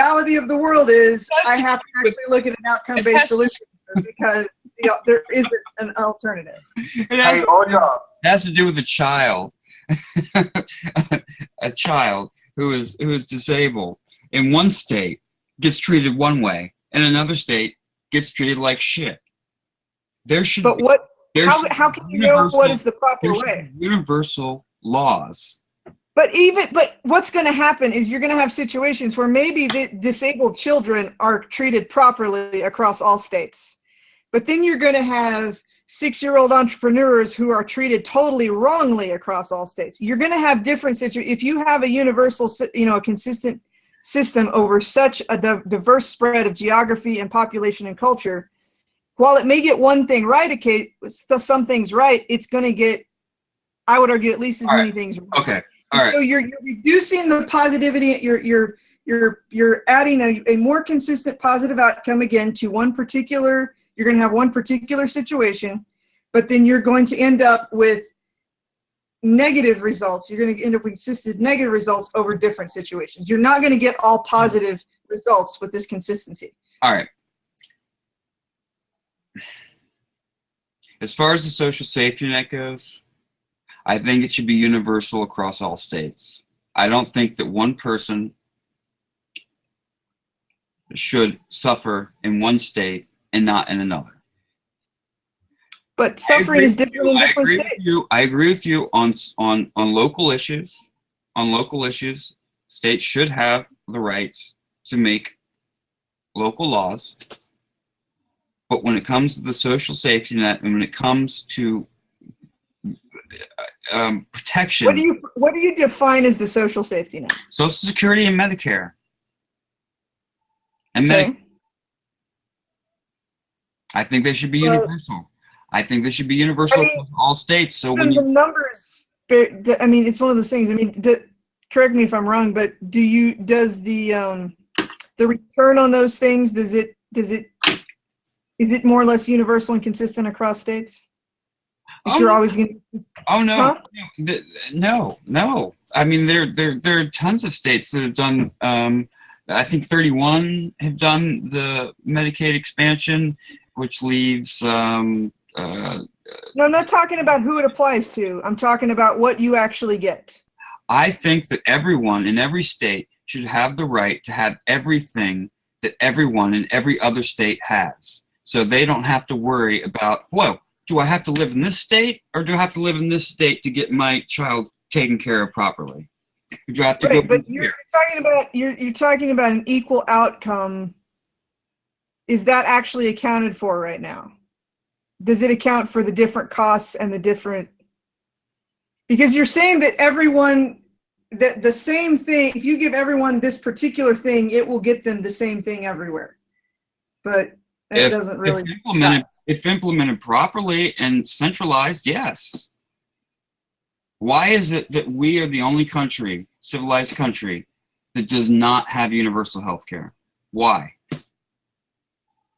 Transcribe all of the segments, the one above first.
reality of the world is I have to actually look at an outcome-based solution because there isn't an alternative. It has to do with a child, a child who is disabled in one state gets treated one way, and another state gets treated like shit. There should. But what? How can you know what is the proper way? Universal laws. But what's going to happen is you're going to have situations where maybe the disabled children are treated properly across all states. But then you're going to have 6-year-old entrepreneurs who are treated totally wrongly across all states. You're going to have different situations. If you have a universal, a consistent system over such a diverse spread of geography and population and culture, while it may get one thing right, some things right, it's going to get, I would argue, at least as many things right. Okay. All right. So you're reducing the positivity. You're adding a more consistent positive outcome again to one particular. You're going to have one particular situation, but then you're going to end up with negative results. You're going to end up with consistent negative results over different situations. You're not going to get all positive results with this consistency. All right. As far as the social safety net goes, I think it should be universal across all states. I don't think that one person should suffer in one state and not in another. But suffering is different in different states. I agree with you on local issues. On local issues, states should have the rights to make local laws. But when it comes to the social safety net, and when it comes to protection. What do you define as the social safety net? Social Security and Medicare. And Medicare. I think they should be universal. I think they should be universal across all states. So when the numbers, I mean, it's one of those things. I mean, correct me if I'm wrong, but does the return on those things, is it more or less universal and consistent across states? You're always going to. Oh no, no. I mean, there are tons of states that have done. I think 31 have done the Medicaid expansion, which leaves. No, I'm not talking about who it applies to. I'm talking about what you actually get. I think that everyone in every state should have the right to have everything that everyone in every other state has, so they don't have to worry about, whoa, do I have to live in this state, or do I have to live in this state to get my child taken care of properly? Do I have to go? But you're talking about an equal outcome. Is that actually accounted for right now? Does it account for the different costs and the different? Because you're saying that everyone, that the same thing, if you give everyone this particular thing, it will get them the same thing everywhere. But that doesn't really. If implemented properly and centralized, yes. Why is it that we are the only country, civilized country, that does not have universal health care? Why?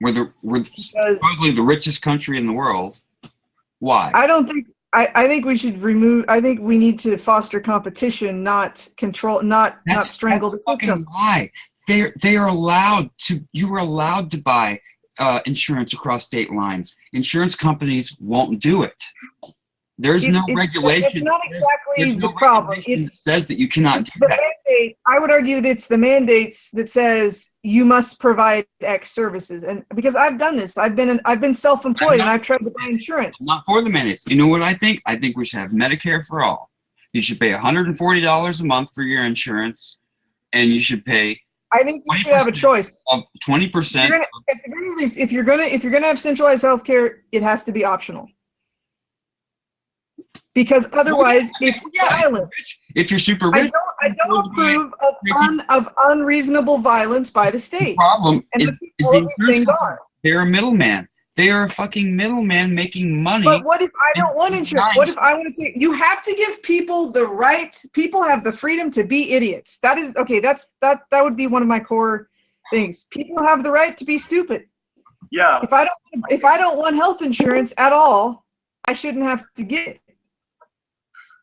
We're probably the richest country in the world. Why? I think we should remove. I think we need to foster competition, not control, not strangle the system. Why? They are allowed to. You are allowed to buy insurance across state lines. Insurance companies won't do it. There's no regulation. It's not exactly the problem. It says that you cannot do that. Mandate, I would argue that it's the mandates that says you must provide X services. And because I've done this, I've been self-employed and I've tried to buy insurance. I'm not for the mandates. You know what I think? I think we should have Medicare for all. You should pay $140 a month for your insurance, and you should pay. I think you should have a choice. Of 20%. At the very least, if you're gonna have centralized health care, it has to be optional. Because otherwise, it's violence. If you're super rich, I don't approve of unreasonable violence by the state. The problem is the they're a middleman. They are a fucking middleman making money. But what if I don't want insurance? What if I want to take? You have to give people the right. People have the freedom to be idiots. That is okay. That would be one of my core things. People have the right to be stupid. Yeah. If I don't want health insurance at all, I shouldn't have to get it.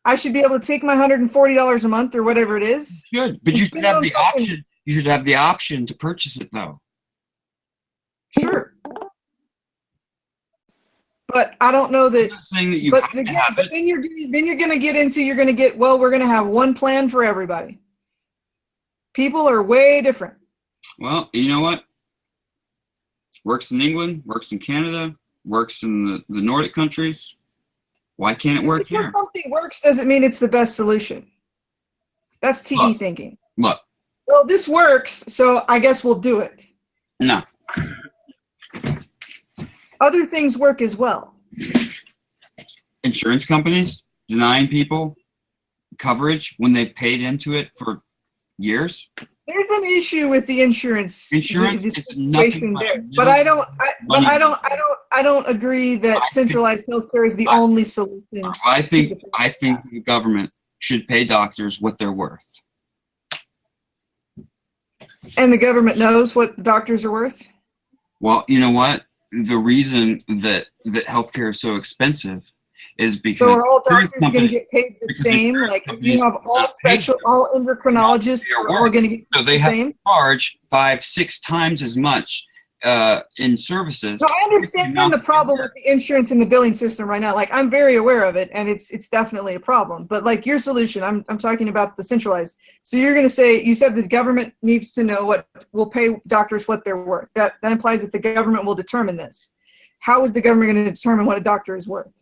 I should be able to take my $140 a month or whatever it is. Good, but you should have the option. You should have the option to purchase it, though. Sure. But I don't know that. I'm not saying that you But have to again, have but it. then you're going to get into, we're going to have one plan for everybody. People are way different. Well, you know what? Works in England, works in Canada, works in the Nordic countries. Why can't it Just work because here? something works doesn't mean it's the best solution. That's TE Look. thinking. Look, Well, this works, so I guess we'll do it. no. Other things work as well. Insurance companies denying people coverage when they've paid into it for years. There's an issue with the insurance Insurance the is situation nothing but there, a but money. I don't agree that centralized healthcare is the only solution. I think the government should pay doctors what they're worth. And the government knows what the doctors are worth. Well, you know what? The reason that healthcare is so expensive is because So are all insurance doctors going to companies- get paid the because same? insurance Like if companies you have all endocrinologists They are are all going to get so they the have same? to charge 5-6 times as much in services. So I understand the problem with the insurance and the billing system right now. Like I'm very aware of it, and it's definitely a problem. But like your solution, I'm talking about the centralized. So you're going to say, you said the government needs to know what will pay doctors what they're worth. That implies that the government will determine this. How is the government going to determine what a doctor is worth?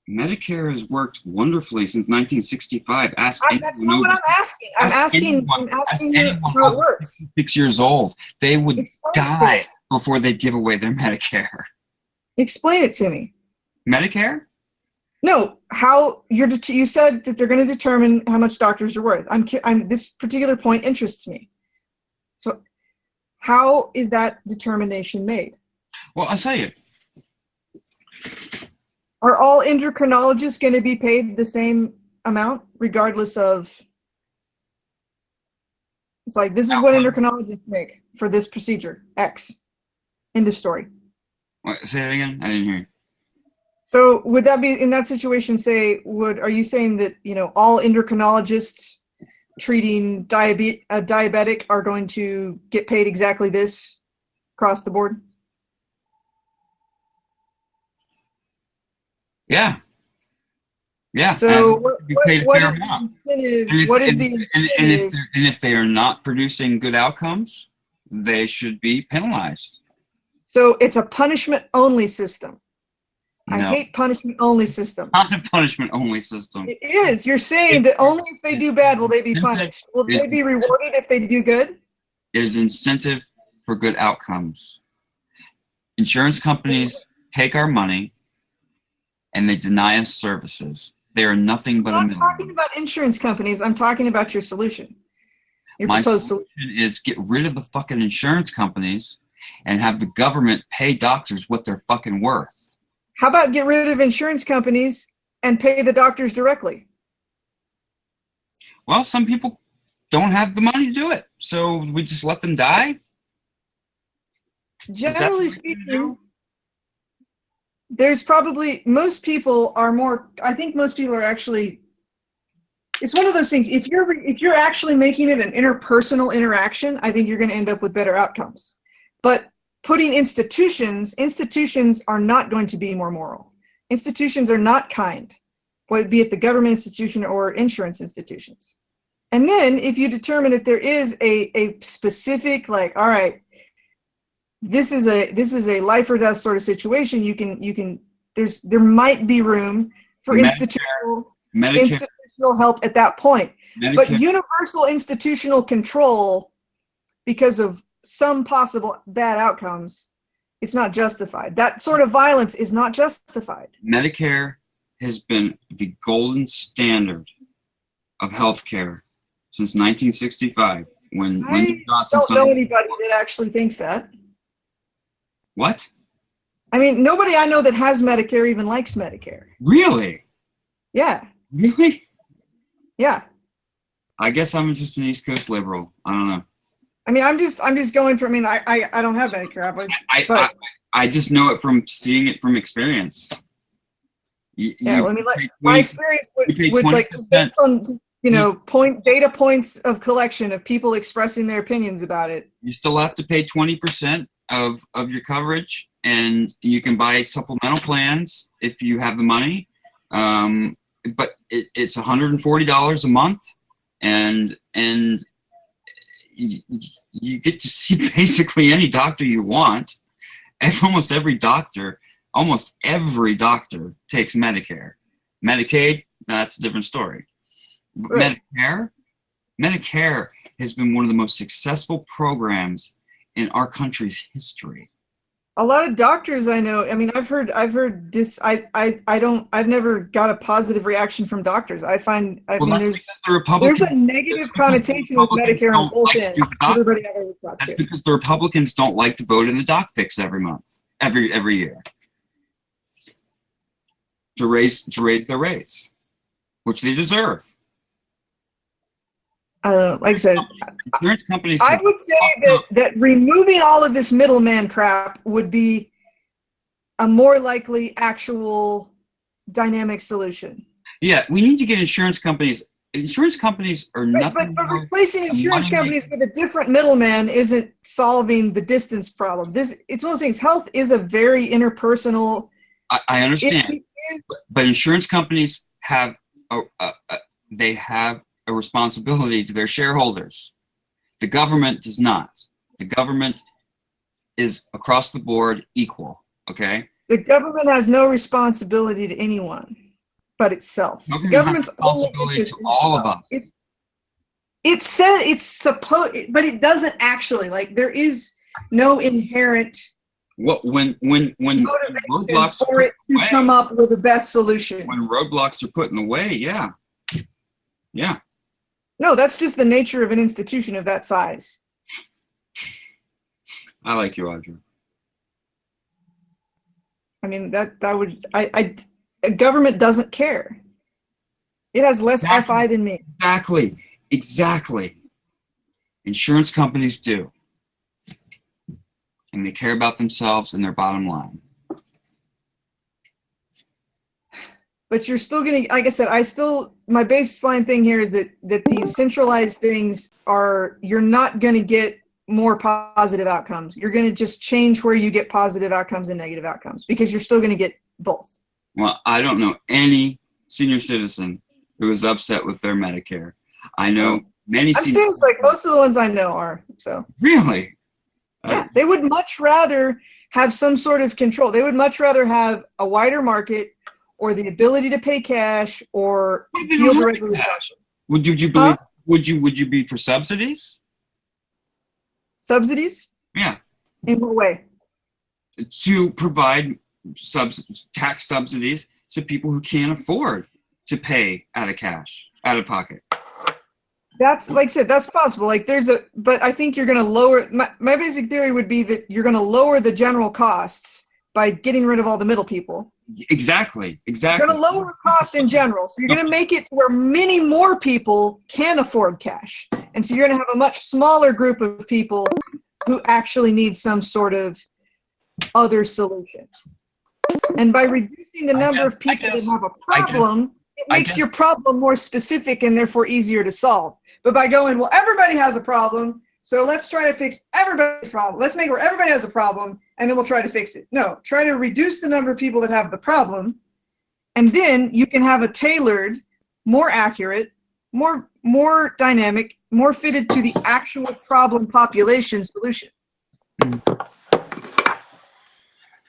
Medicare has worked wonderfully since 1965. Ask That's not what I'm asking. I'm asking you anyone how it over works. 6 years old. They would Explain it to die me. before they'd give away their Medicare. Explain it to me. Medicare? No, how you said that they're going to determine how much doctors are worth. This particular point interests me. So, how is that determination made? Well, I'll tell you. Are all endocrinologists going to be paid the same amount, regardless of? It's like this is what endocrinologists make for this procedure X. End of story. What, say that again? I didn't hear you. So would that be in that situation? Are you saying that all endocrinologists treating a diabetic are going to get paid exactly this across the board? Yeah. Yeah. So and what you paid a what fair is the amount. incentive? And if- What is and- the incentive? and if they are not producing good outcomes, they should be penalized. So it's a punishment-only system. I No, hate punishment-only systems. not a punishment-only system. It is. You're saying that only if they do bad will they be punished. Will Is- they be rewarded if they do good? It is incentive for good outcomes. Insurance companies take our money and they deny us services. They are nothing but a I'm not talking middleman. about insurance companies. I'm talking about your solution. Your My proposed solution solution. is get rid of the fucking insurance companies and have the government pay doctors what they're fucking worth. How about get rid of insurance companies and pay the doctors directly? Well, some people don't have the money to do it, so we just let them die. Generally what you speaking, do? there's probably most people are more. I think most people are actually. It's one of those things. If you're actually making it an interpersonal interaction, I think you're going to end up with better outcomes. But putting institutions are not going to be more moral. Institutions are not kind, whether it be at the government institution or insurance institutions. And then if you determine that there is a specific, like, all right, this is a life or death sort of situation, there might be room for Medicare, institutional help at that point. But Medicare, universal institutional control, because of some possible bad outcomes, it's not justified. That sort of violence is not justified. Medicare has been the golden standard of healthcare since 1965 when Lyndon Johnson I don't know signed. anybody that actually thinks that. What? I mean, nobody I know that has Medicare even likes Medicare. Really? Yeah, Really? yeah. I guess I'm just an East Coast liberal. I don't know. I mean, I'm just going for. I mean, I don't have Medicare, I just know it from seeing it from experience. yeah. I mean, like pay my 20 experience you pay would like 20%. based on data points of collection of people expressing their opinions about it. You still have to pay 20% of your coverage, and you can buy supplemental plans if you have the money. But it's $140 a month, and you get to see basically any doctor you want. Almost every doctor takes Medicare. Medicaid, that's a different story. But Right. Medicare has been one of the most successful programs in our country's history. A lot of doctors I know, I've heard this. I've never got a positive reaction from doctors. That's because the Republicans. There's a negative that's because the connotation with Republicans Medicare on don't both like ends. to do doc- Everybody I've ever talked That's to. because the Republicans don't like to vote in the doc fix every year, to raise their rates, which they deserve. Like I said, Insurance companies. I would say that removing all of this middleman crap would be a more likely actual dynamic solution. Yeah, we need to get insurance companies. Insurance companies are nothing. But more replacing than insurance money companies with a different middleman isn't solving the distance problem. It's one of those things. Health is a very interpersonal. I understand, it is- but insurance companies have a responsibility to their shareholders. The government does not. The government is across the board equal. Okay. The government has no responsibility to anyone but itself. Government Government's has responsibility to all of us. It said it's supposed, but it doesn't actually. Like, there is no inherent When motivation roadblocks for it to away. come up with the best solution. when roadblocks are put in the way, yeah. No, that's just the nature of an institution of that size. I like you, Audra. A government doesn't care. It has less Exactly. FI than me. Exactly. Insurance companies do. And they care about themselves and their bottom line. But you're still getting, like I said, my baseline thing here is that these centralized things you're not going to get more positive outcomes. You're going to just change where you get positive outcomes and negative outcomes because you're still going to get both. Well, I don't know any senior citizen who is upset with their Medicare. I know many I'm senior saying it's like most of the ones I know are. So Really? yeah, they would much rather have some sort of control. They would much rather have a wider market or the ability to pay cash or What if they deal don't directly like with cash? doctors. Would you believe? Would you be for subsidies? Subsidies? Yeah, In what way? to provide tax subsidies to people who can't afford to pay out of pocket. That's, like I said, that's possible. Like but I think you're going to lower, my basic theory would be that you're going to lower the general costs by getting rid of all the middle people. Exactly. You're going to lower costs in general. So you're going to make it where many more people can afford cash. And so you're going to have a much smaller group of people who actually need some sort of other solution. And by reducing the number of people that have a problem, it makes your problem more specific and therefore easier to solve. But by going, well, everybody has a problem, so let's try to fix everybody's problem. Let's make it where everybody has a problem, and then we'll try to fix it. No, try to reduce the number of people that have the problem, and then you can have a tailored, more accurate, more dynamic, more fitted to the actual problem population solution.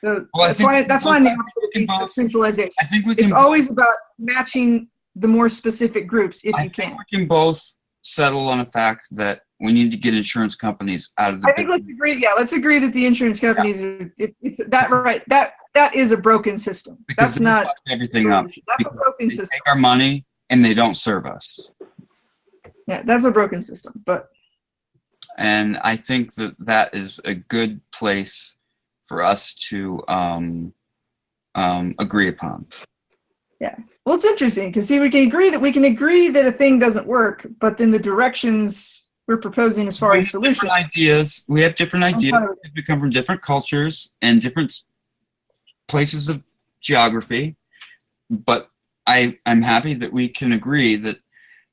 So Well, that's why I'm the opposite of centralization. I think we can. It's always about matching the more specific groups if I you think can. we can both settle on the fact that we need to get insurance companies out of the. I think let's agree. Yeah, let's agree that the insurance companies it's that right. That is a broken system. Because That's they not fuck everything up. That's a broken They system. take our money and they don't serve us. Yeah, that's a broken system. And I think that is a good place for us to agree upon. Well, it's interesting because we can agree that a thing doesn't work, but then the directions we're proposing as far as solution. We have different ideas. Entirely. We come from different cultures and different places of geography. But I'm happy that we can agree that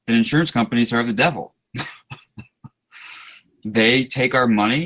that insurance companies are the devil. They take our money